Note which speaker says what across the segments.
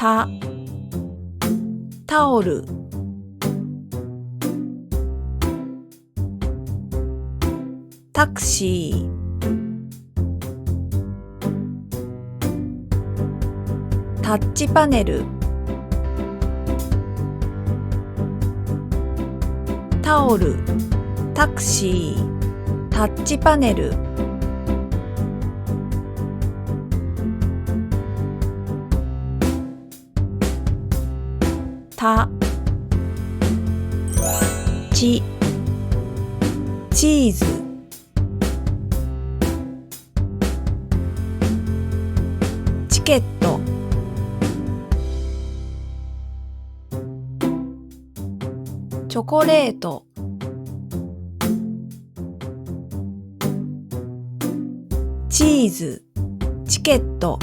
Speaker 1: タオル。タクシー。タッチパネル。タオル、タクシー、タッチパネル。チーズ。チケット。チョコレート。チーズ、チケット、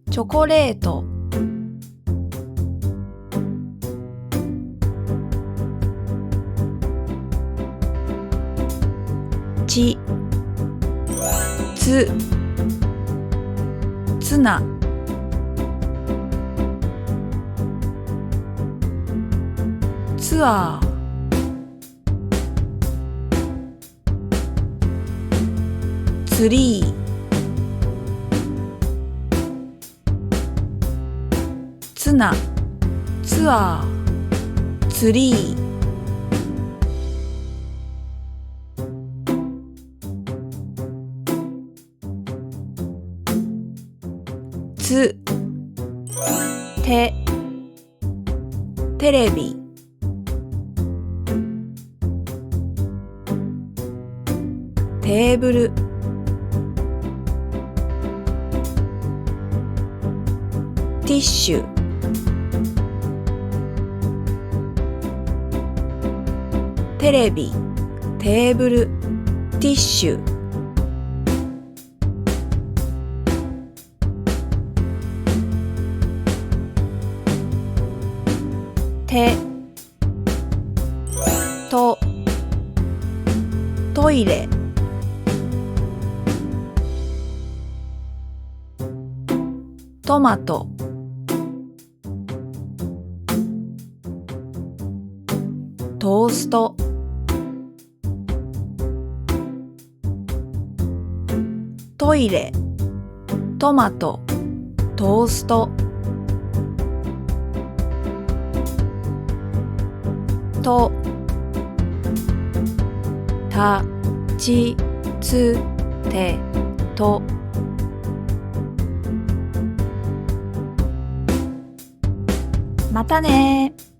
Speaker 1: チョコレート。ツナ。ツアー。ツリー。ツナ、ツアー、ツリー。テレビ。テーブル。ティッシュ。テレビ、テーブル、ティッシュ。トイレ。トマト。トースト。トイレ、トマト、トースト。たちつてと。またねー。